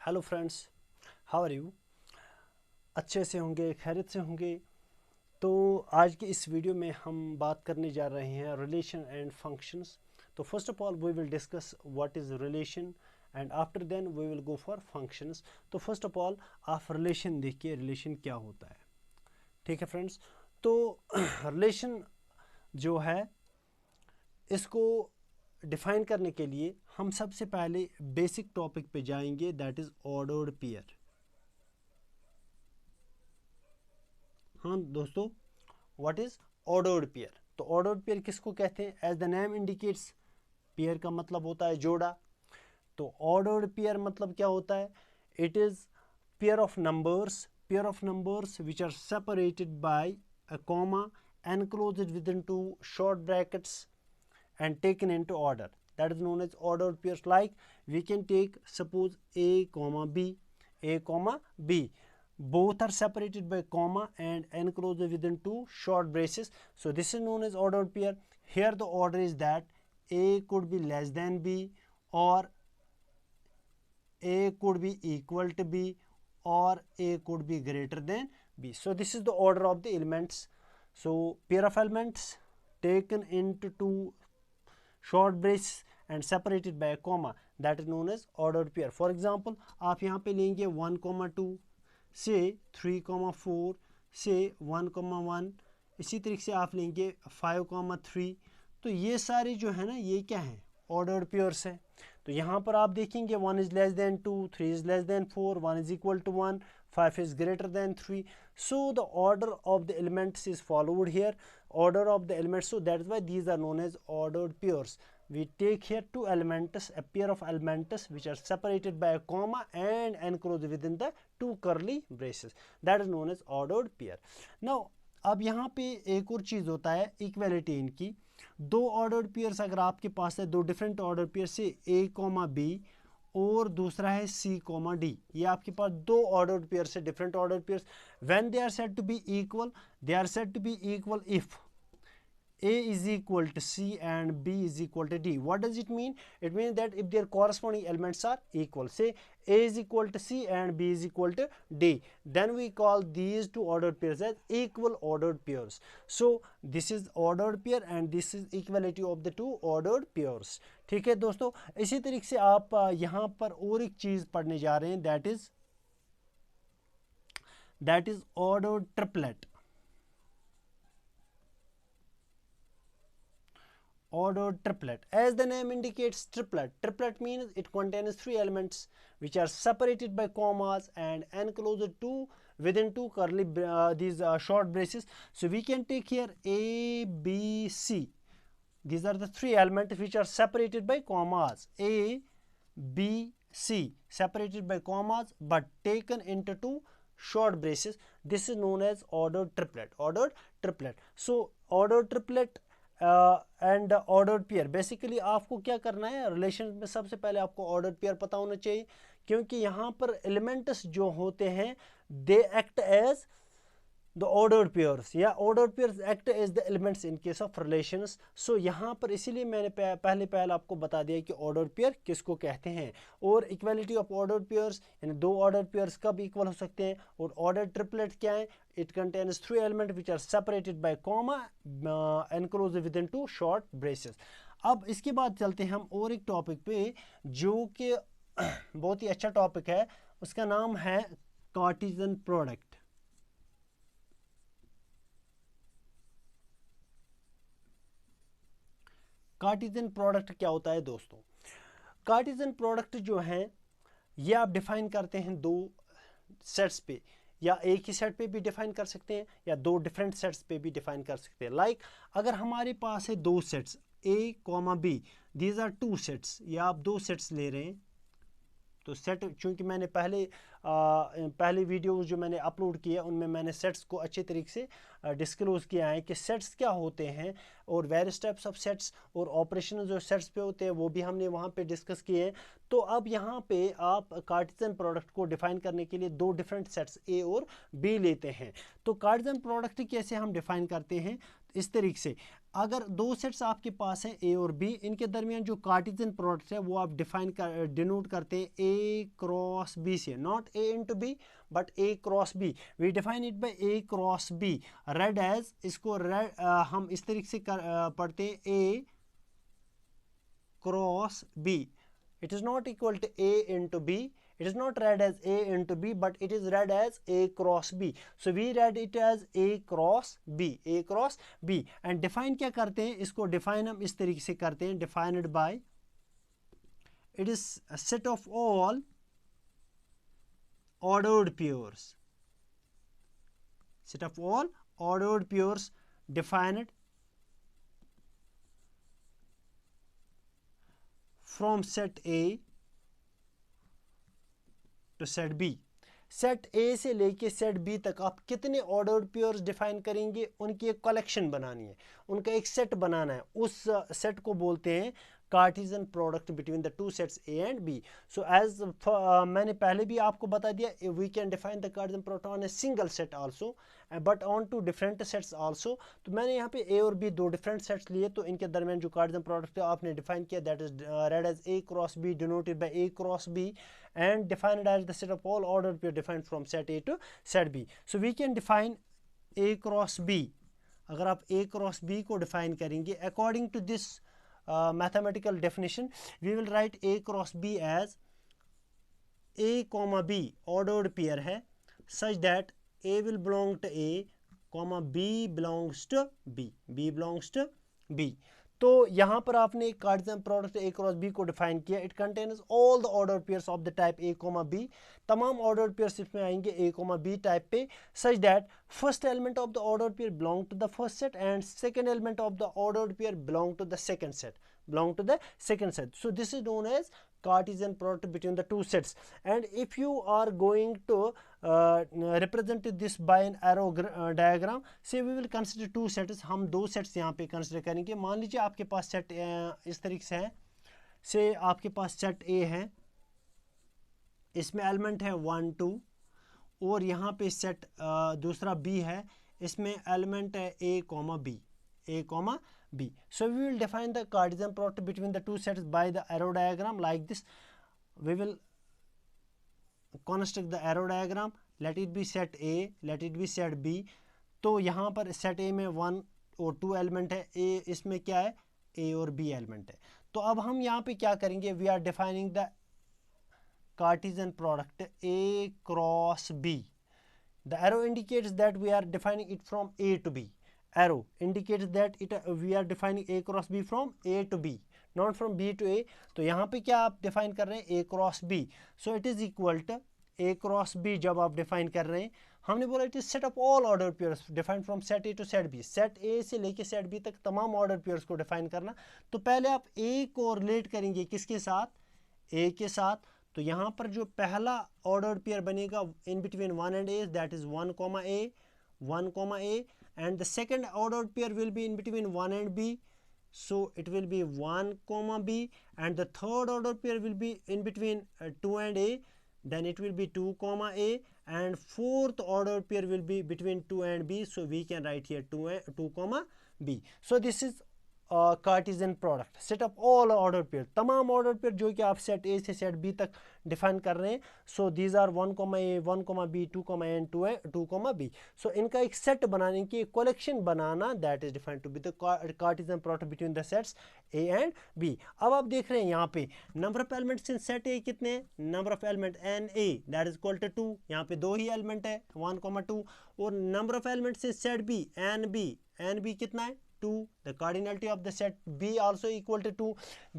Hello friends, how are you. अच्छे से होंगे, खैरियत से होंगे। तो आज की इस वीडियो में हम बात करने जा रहे हैं रिलेशन एंड फंक्शंस। तो first of all we will discuss what is relation and after then we will go for functions. तो फर्स्ट ऑफ ऑल आप रिलेशन देखिए, रिलेशन क्या होता है। ठीक है फ्रेंड्स, तो रिलेशन जो है इसको डिफाइन करने के लिए हम सबसे पहले बेसिक टॉपिक पे जाएंगे, दैट इज़ ऑर्डर्ड पेयर। हाँ दोस्तों, व्हाट इज ऑर्डर्ड पेयर। तो ऑर्डर्ड पेयर किसको कहते हैं? As the name indicates, pair का मतलब होता है जोड़ा। तो ऑर्डर्ड पेयर मतलब क्या होता है? It is pair of numbers which are separated by a comma enclosed within two short brackets and taken into order. That is known as ordered pairs. Like we can take suppose a comma b. Both are separated by comma and enclosed within two short braces. So this is known as ordered pair. Here the order is that a could be less than b, or a could be equal to b, or a could be greater than b. So this is the order of the elements. So pair of elements taken into two short braces and separated by a comma, that is known as ordered pair. For example, आप यहाँ पे लेंगे 1,2 से 3,4 से 1,1, इसी तरीके से आप लेंगे 5,3। तो ये सारे जो है ना, ये क्या है? ऑर्डर्ड पेयर्स है। तो यहाँ पर आप देखेंगे 1 is less than 2, 3 is less than 4, 1 is equal to 1, 5 is greater than 3. So the order of the elements is followed here. Order of the elements, so that is why these are known as ordered pairs. We take here two elements, a pair of elements which are separated by a comma and enclosed within the two curly braces. That is known as ordered pair. Now अब यहाँ पे एक और चीज़ होता है, equality इनकी। दो ordered pairs अगर आपके पास है, दो डिफरेंट ऑर्डर पेयर से ए कॉमा बी और दूसरा है सी कॉमा डी, ये आपके पास दो ऑर्डर्ड पेयर से different order pairs, when they are said to be equal, they are said to be equal if A is equal to C and B is equal to D. What does it mean? It means that if their corresponding elements are equal, say A is equal to C and B is equal to D, then we call these two ordered pairs as equal ordered pairs. So this is ordered pair and this is equality of the two ordered pairs. ठीक है दोस्तों, इसी तरीके से आप यहाँ पर और एक चीज पढ़ने जा रहे हैं, that is ordered triplet. Ordered triplet, as the name indicates, triplet means it contains three elements which are separated by commas and enclosed within two curly these short braces. So we can take here A, B, C. These are the three elements which are separated by commas, A, B, C, separated by commas but taken into two short braces. This is known as ordered triplet. So ordered triplet and ordered pair, basically आपको क्या करना है relation में, सबसे पहले आपको ordered pair पता होना चाहिए, क्योंकि यहाँ पर एलिमेंट्स जो होते हैं they act as the ordered pairs, या ordered pairs act as the elements in case of relations. So यहाँ पर इसीलिए मैंने पहले आपको बता दिया कि ऑर्डर्ड पेयर किसको कहते हैं. और इक्वलिटी ऑफ ऑर्डर्ड पेयर्स, यानी दो ऑर्डर्ड पेयर्स कब इक्वल हो सकते हैं. और ऑर्डर्ड ट्रिपलेट क्या है? It contains three element which are separated by comma enclosed within two short braces. अब इसके बाद चलते हैं हम और एक टॉपिक पे जो कि बहुत ही अच्छा टॉपिक है, उसका नाम है कार्टेशियन प्रोडक्ट. कार्टेशियन प्रोडक्ट क्या होता है दोस्तों? कार्टेशियन प्रोडक्ट जो है ये आप डिफाइन करते हैं दो सेट्स पे, या एक ही सेट पे भी डिफाइन कर सकते हैं या दो डिफरेंट सेट्स पे भी डिफाइन कर सकते हैं. लाइक अगर हमारे पास है दो sets A comma B, these are two sets, या आप दो सेट्स ले रहे हैं. तो सेट, चूंकि मैंने पहले वीडियो जो मैंने अपलोड किया उनमें मैंने सेट्स को अच्छे तरीके से डिस्क्लोज किया है कि सेट्स क्या होते हैं और वेरियस टाइप्स ऑफ सेट्स और ऑपरेशन जो सेट्स पे होते हैं वो भी हमने वहाँ पे डिस्कस किए हैं. तो अब यहाँ पे आप कार्टेशियन प्रोडक्ट को डिफाइन करने के लिए दो डिफरेंट सेट्स A और B लेते हैं. तो कार्टेशियन प्रोडक्ट कैसे हम डिफाइन करते हैं, इस तरीके से अगर दो सेट्स आपके पास हैं ए और बी, इनके दरमियान जो कार्टेशियन प्रोडक्ट है वो आप डिनोट करते हैं ए क्रॉस बी से, not A into B but A cross B. We define it by A cross B. Read as, इसको रेड हम इस तरीके से पढ़ते हैं A cross B. It is not equal to A into B. It is not read as A into B, but it is read as A cross B. So we read it as A cross B. A cross B. And define क्या करते हैं? इसको define हम इस तरीके से करते हैं, defined by it is a set of all ordered pairs. Set of all ordered pairs defined from set A to set B. Set A से लेके सेट बी तक आप कितने ऑर्डर्ड पेयर्स डिफाइन करेंगे, उनकी एक कलेक्शन बनानी है, उनका एक सेट बनाना है। उस सेट को बोलते हैं Cartesian product between the two sets A and B. So as मैंने पहले भी आपको बता दिया, we can define the Cartesian product on a single set also but on two different sets also. तो मैंने यहाँ पे ए और बी दो डिफरेंट सेट्स लिए, तो इनके दरमियान जो कार्टेशियन प्रोडक्ट है आपने डिफाइन किया, that is read as A cross B, denoted by A cross B and defined as the set of all ordered pair defined from set A to set B. So we can define A cross B. अगर आप A cross B को define करेंगे according to this mathematical definition, we will write A cross B as A comma B ordered pair है such that A will belong to A comma B belongs to B. B belongs to B. तो यहाँ पर आपने एक Cartesian product A cross B को define किया। It contains all the order pairs of the type A comma B. तमाम order pairs इसमें आएंगे ए कोमा बी टाइप पे, such that first element of the order pair belong to the first set and second element of the order pair belong to the second set. So this is known as Cartesian product between the two sets. And if you are going to represent this by an arrow diagram, say we will consider two sets. हम दो sets यहाँ पे consider करेंगे। मान लीजिए आपके पास set इस तरीके से है, से आपके पास सेट ए है, इसमें एलिमेंट है 1 2, और यहाँ पे सेट दूसरा बी है, इसमें एलिमेंट है ए coma B. So we will define the Cartesian product between the two sets by the arrow diagram like this. We will construct the arrow diagram. Let it be set A, let it be set B. तो यहाँ पर set A में 1 और 2 element है, A इसमें क्या है, A और B एलिमेंट है। तो अब हम यहाँ पे क्या करेंगे, we are defining the Cartesian product A cross B. The arrow indicates that we are defining it from A to B. Arrow indicates that we are defining A cross B from A to B, not from B to A. तो यहाँ पे क्या आप define कर रहे हैं, A cross B. So it is equal to A cross B जब आप डिफाइन कर रहे हैं, हमने बोला it is set of all order pairs define from set A to set B. Set A से लेके सेट बी तक तमाम ऑर्डर पेयर्स को डिफाइन करना। तो पहले आप ए को रिलेट करेंगे किसके साथ, ए के साथ। तो यहाँ पर जो पहला ऑर्डर पेयर बनेगा in between 1 and A, that is 1 comma A, and the second ordered pair will be in between 1 and B, so it will be 1 comma B, and the third ordered pair will be in between 2 and A, then it will be 2 comma A, and fourth ordered pair will be between 2 and B, so we can write here 2 comma B. So this is Cartesian product, set of all order pair, तमाम order pair जो कि आप set A से set B तक define कर रहे हैं। So these are 1 comma A, 1 comma B, 2 comma A, 2 comma B. So इनका एक सेट बनाने की कलेक्शन बनाना, that is defined to be the Cartesian product between the sets A and B. अब आप देख रहे हैं यहाँ पे number of elements in set A कितने हैं, number of element n A that is equal to 2, यहाँ पे 2 ही एलिमेंट है 1 comma 2, और number of elements in set B n B कितना है 2, the cardinality of the set B also equal to 2.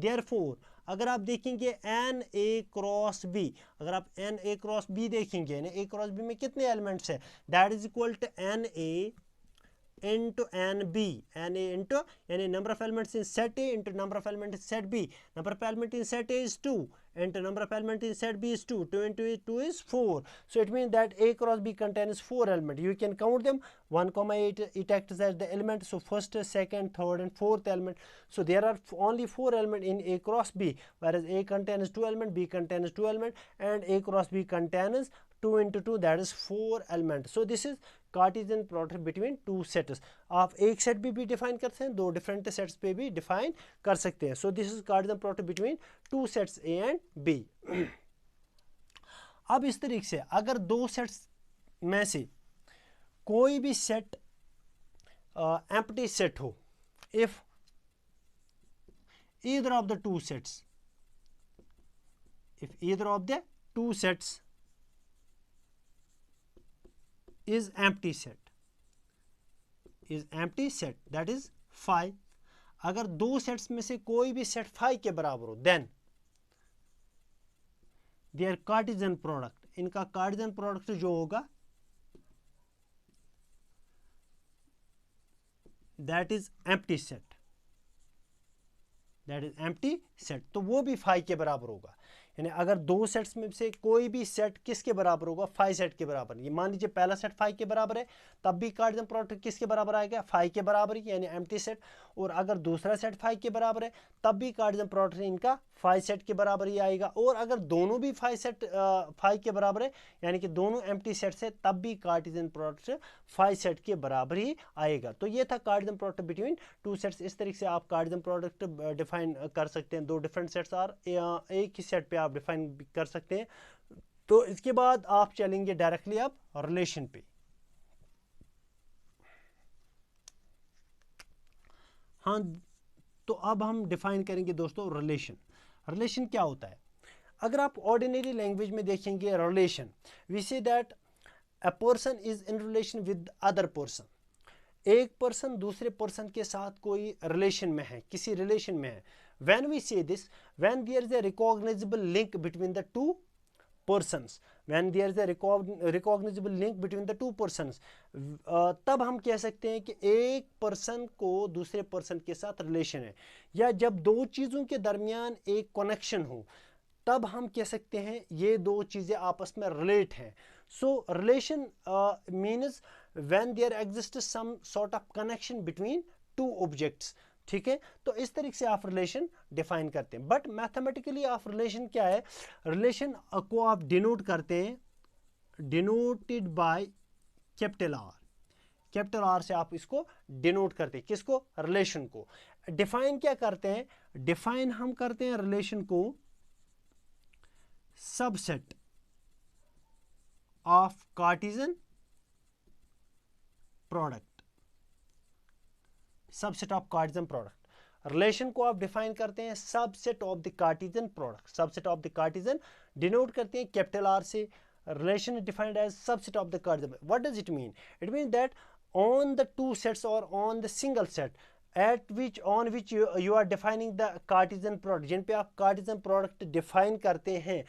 Therefore अगर आप देखेंगे एन ए क्रॉस बी, अगर आप एन ए क्रॉस बी देखेंगे, ए क्रॉस बी में कितने एलिमेंट्स है, that is equal to n A into NB, NA into number of elements in set A into number of elements in set B. Number of elements in set A is 2 and the number of element in set B is 2. 2 into 2 is 4. So it means that A cross B contains 4 elements. You can count them. 1 comma 8, it acts as the element. So first, second, third and fourth element. So there are only 4 elements in A cross B, whereas A contains 2 elements, B contains 2 elements, and A cross B contains 2 into 2, that is 4 elements. So this is Cartesian product between two sets. आप एक set भी define करते हैं, दो different sets पे भी define कर सकते हैं. So this is Cartesian product between two sets A and B. अब इस तरीके से अगर दो सेट्स में से कोई भी सेट एम्प्टी सेट हो, if either of the two sets, if either of the two sets is empty set, that is phi. अगर दो सेट्स में से कोई भी सेट फाई के बराबर हो, देन देयर कार्टिजन प्रोडक्ट, इनका कार्टिजन प्रोडक्ट जो होगा दैट इज एम्प्टी सेट, तो वो भी फाई के बराबर होगा. यानी अगर दो सेट्स में से कोई भी सेट किसके बराबर होगा, फाई सेट के बराबर. ये मान लीजिए पहला सेट फाई के बराबर है, तब भी कार्टिजन प्रोडक्ट किसके बराबर आएगा, फाई के बराबर ही, यानी एम्प्टी सेट. और अगर दूसरा सेट फाई के बराबर है, तब भी कार्टिजन प्रोडक्ट इनका फाई सेट के बराबर ही आएगा. और अगर दोनों भी फाई के बराबर है, यानी कि दोनों एम्प्टी सेट्स है, तब भी कार्टिजन प्रोडक्ट फाई सेट के बराबर ही आएगा. तो ये था Cartesian product between two sets. इस तरीके से आप कार्टिजन प्रोडक्ट डिफाइन कर सकते हैं. दो डिफरेंट सेट्स और एक ही सेट पे आप डिफाइन कर सकते हैं. तो इसके बाद आप चलेंगे डायरेक्टली आप रिलेशन पे. हाँ, तो अब हम डिफाइन करेंगे दोस्तों रिलेशन. रिलेशन क्या होता है? अगर आप ऑर्डिनरी लैंग्वेज में देखेंगे relation, we say that a person is in relation with other person. एक पर्सन दूसरे पर्सन के साथ कोई रिलेशन में है, किसी रिलेशन में है. When we say this, when there is a recognizable link between the two persons, when there is a recognizable link between the two persons, तब हम कह सकते हैं कि एक पर्सन को दूसरे पर्सन के साथ रिलेशन है. या जब दो चीज़ों के दरमियान एक कनेक्शन हो, तब हम कह सकते हैं ये दो चीज़ें आपस में रिलेट हैं. सो relation means when there exists some sort of connection between two objects. ठीक है, तो इस तरीके से आप रिलेशन डिफाइन करते हैं. बट मैथमेटिकली आप रिलेशन क्या है, रिलेशन को आप डिनोट करते हैं, denoted by capital R. Capital R से आप इसको डिनोट करते हैं. किसको? रिलेशन को. डिफाइन क्या करते हैं? डिफाइन हम करते हैं रिलेशन को subset of Cartesian product. Subset of Cartesian product. Relation को आप डिफाइन करते हैं subset of the Cartesian product. Subset of the Cartesian denote करते हैं कैपिटल आर से. Relation defined as subset of the Cartesian. What does it mean? It means that on the two sets और on the single set at which on which you are defining the Cartesian product, जिन पे आप Cartesian product define करते हैं,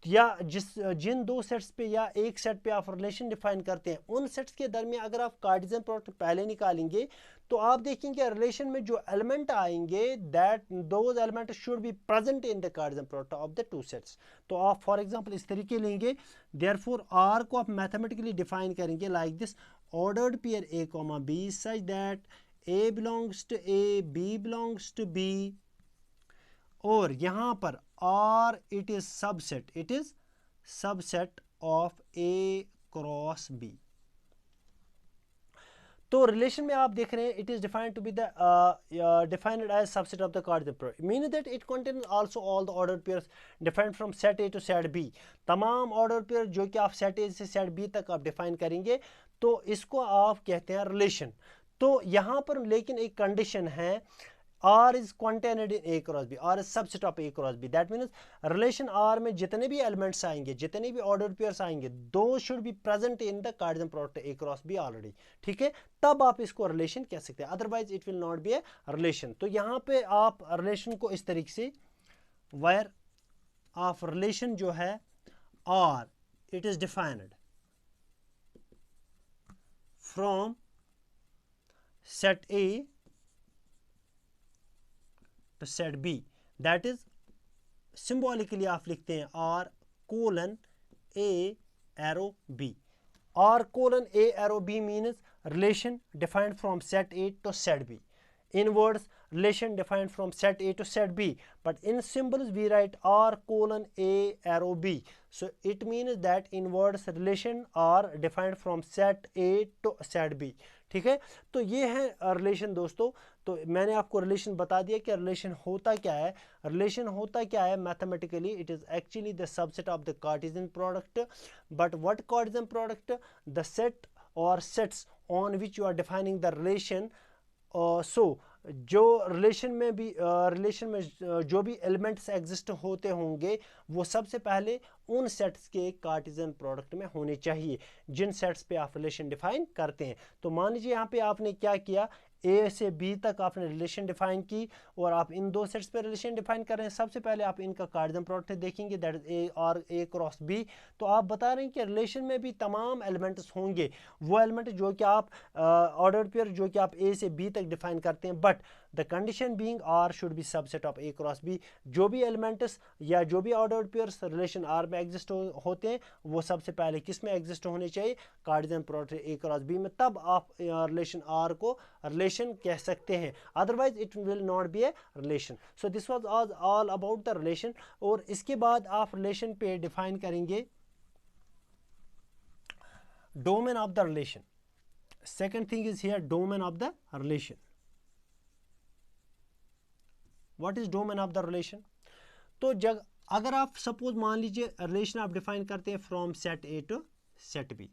या जिन दो sets पे या एक सेट पे आप रिलेशन डिफाइन करते हैं, उन सेट्स के दरमियान अगर आप कार्टिजन प्रोडक्ट पहले निकालेंगे, तो आप देखेंगे रिलेशन में जो एलिमेंट आएंगे, that those element should be present in the Cartesian product of the two sets. तो आप फॉर एग्जांपल इस तरीके लेंगे. देयरफॉर आर को आप मैथमेटिकली डिफाइन करेंगे like this: ordered pair A comma B such that A belongs to A, B belongs to B, और यहां पर R it is subset of A cross B. तो रिलेशन में आप देख रहे हैं it is defined to be the defined as subset of the Cartesian product, meaning that it contain also all the order pairs defined from set A to set B. तमाम order pair जो कि आप set A से set B तक आप define करेंगे, तो इसको आप कहते हैं रिलेशन. तो यहाँ पर लेकिन एक कंडीशन है, R is contained in A cross B. R is subset of A cross B. That means relation R में जितने भी elements आएंगे, जितने भी ordered pairs आएंगे, those should be present in the Cartesian product A cross B already. ठीक है, तब आप इसको relation कह सकते हैं. Otherwise it will not be a relation. तो यहाँ पे आप relation को इस तरीके से, where of relation जो है R, it is defined from set A to set B, that is symbolically आप लिखते हैं R colon A arrow B. R colon A arrow B means relation defined from set A to set B. In words, relation defined from set A to set B. But in symbols, we write R colon A arrow B. So it means that in words, relation are defined from set A to set B. ठीक है, तो ये है relation दोस्तों. तो मैंने आपको relation बता दिया कि रिलेशन होता क्या है. रिलेशन होता क्या है mathematically, it is actually the subset of the Cartesian product. But what Cartesian product? The set और sets on which you are defining the relation. So जो रिलेशन में जो भी एलिमेंट्स एग्जिस्ट होते होंगे वो सबसे पहले उन सेट्स के कार्टेशियन प्रोडक्ट में होने चाहिए जिन सेट्स पे आप रिलेशन डिफाइन करते हैं. तो मान लीजिए यहाँ पे आपने क्या किया, ए से बी तक आपने रिलेशन डिफाइन की और आप इन दो सेट्स पे रिलेशन डिफाइन कर रहे हैं. सबसे पहले आप इनका कार्टेशियन प्रोडक्ट देखेंगे, दैट इज ए और ए क्रॉस बी. तो आप बता रहे हैं कि रिलेशन में भी तमाम एलिमेंट्स होंगे, वो एलिमेंट जो कि आप ऑर्डर पेयर जो कि आप ए से बी तक डिफाइन करते हैं. But the condition being R should be subset of A cross B. जो भी एलिमेंट्स या जो भी ऑर्डर्ड पेयर्स रिलेशन आर में एग्जिस्ट होते हैं वो सबसे पहले किस में एग्जिस्ट होने चाहिए, cartesian product A cross B में. तब आप रिलेशन आर को रिलेशन कह सकते हैं, otherwise it will not be a relation. So this was all about the relation. और इसके बाद आप रिलेशन पे डिफाइन करेंगे domain of the relation. Second thing is here domain of the relation. What is domain of the relation? तो जब अगर आप सपोज मान लीजिए रिलेशन आप डिफाइन करते हैं from set A to set B,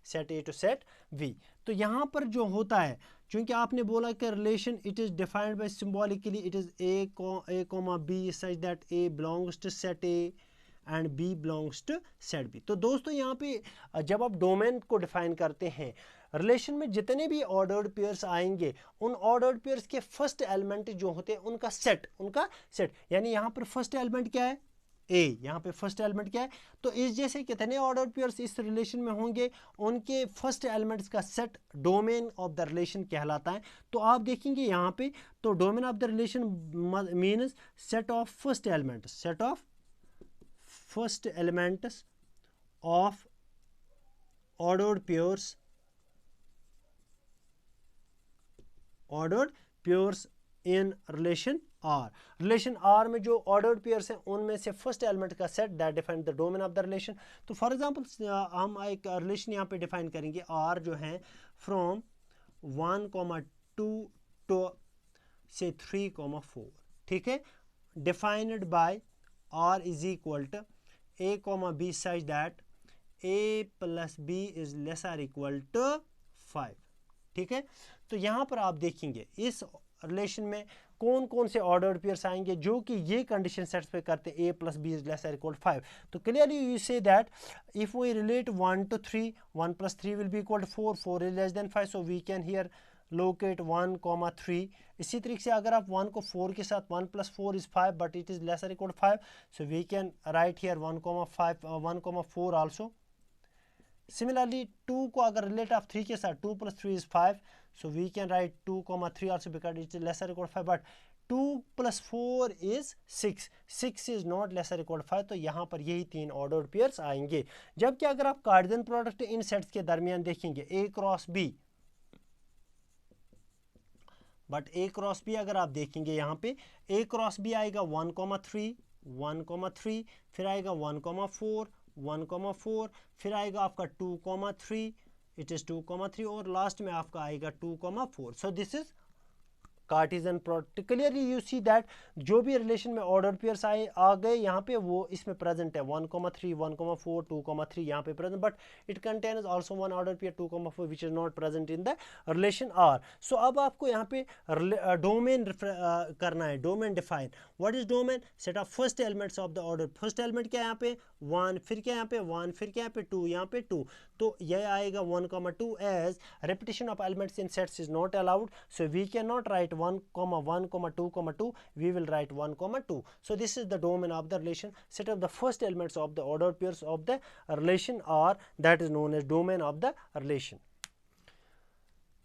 set A to set B. तो यहाँ पर जो होता है, क्योंकि आपने बोला कि relation it is defined by symbolically, it is A comma B such that A belongs to set A and B belongs to set B. तो दोस्तों यहाँ पे जब आप डोमेन को डिफाइन करते हैं, रिलेशन में जितने भी ऑर्डर्ड पेयर्स आएंगे उन ऑर्डर्ड पेयर्स के फर्स्ट एलिमेंट जो होते हैं उनका सेट यानी यहाँ पर फर्स्ट एलिमेंट क्या है, ए. यहाँ पे फर्स्ट एलिमेंट क्या है, तो इस जैसे कितने ऑर्डर्ड पेयर्स इस रिलेशन में होंगे उनके फर्स्ट एलिमेंट्स का set domain of the relation कहलाता है. तो आप देखेंगे यहाँ पे, तो domain of the relation means set of first elements, set of first elements of ordered pairs, ordered pairs in relation R. Relation R में जो ऑर्डर्ड पेयर्स हैं उनमें से फर्स्ट एलिमेंट का set that define the domain of the relation. तो for example हम एक relation यहाँ पे डिफाइन करेंगे आर जो है फ्रॉम 1,2 टू से 3,4. ठीक है, defined by R is equal to A comma B such that A plus B is lesser equal to 5. ठीक है, तो यहाँ पर आप देखेंगे इस रिलेशन में कौन कौन से ऑर्डर्ड पेयर्स आएंगे जो कि ये कंडीशन सेटिस्फाई करते हैं A plus B is lesser equal 5. तो clearly you see that if we relate 1 to 3, 1 plus 3 will be equal to 4, 4 is less than 5, so we can here locate 1,3. इसी तरीके से अगर आप 1 को 4 के साथ 1 plus 4 is 5 but it is lesser equal to 5, so we can write here 1,4 also. Similarly 2 को अगर relate of 3 के साथ 2 plus 3 is 5, so we can write 2,3 also because it is lesser equal to 5, but 2 plus 4 is 6, 6 is not lesser equal to 5. तो यहाँ पर यही तीन ordered pairs आएंगे. जबकि अगर आप कार्टेशियन प्रोडक्ट इन सेट्स के दरमियान देखेंगे A cross B, but A cross B अगर आप देखेंगे यहाँ पे ए क्रॉस बी आएगा 1,3, 1,3, फिर आएगा 1,4, 1,4, फिर आएगा आपका 2,3, इट इज 2,3 और लास्ट में आपका आएगा 2,4. सो this is Cartesian product. Clearly you see that जो भी रिलेशन में ऑर्डर पेयर्स आ गए यहाँ पे वो इसमें प्रेजेंट है 1,3, 1,4, 2,3 यहाँ पे present, but it contains also one order pair 2,4 which is not present in the relation R. So अब आपको यहाँ पे डोमेन करना है, domain define. What is domain? Set of first elements of the order. First element क्या है यहाँ पे 1, फिर क्या यहाँ पे 1, फिर क्या यहाँ पे 2, यहाँ पे 2. तो यह आएगा 1,2 as repetition of elements in sets is not allowed, so we cannot write 1,1, 2,2, we will write 1,2. So this is the domain of the relation. Set of the first elements of the ordered pairs of the relation are that is known as domain of the relation.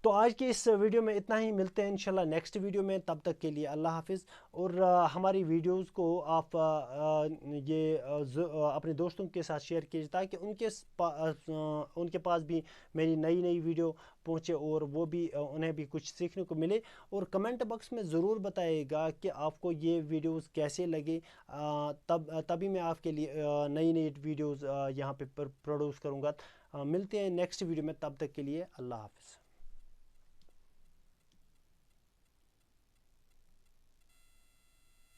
तो आज के इस video में इतना ही, मिलते हैं इंशाल्लाह next video में, तब तक के लिए अल्लाह हाफिज़। और हमारी वीडियोस को आप अपने दोस्तों के साथ शेयर कीजिए ताकि उनके पास भी मेरी नई नई वीडियो पहुंचे और वो भी उन्हें भी कुछ सीखने को मिले। और कमेंट बॉक्स में ज़रूर बताइएगा कि आपको ये वीडियोस कैसे लगे, तभी मैं आपके लिए नई नई वीडियोस यहाँ पे प्रोड्यूस करूँगा। मिलते हैं नेक्स्ट वीडियो में, तब तक के लिए अल्लाह हाफिज़।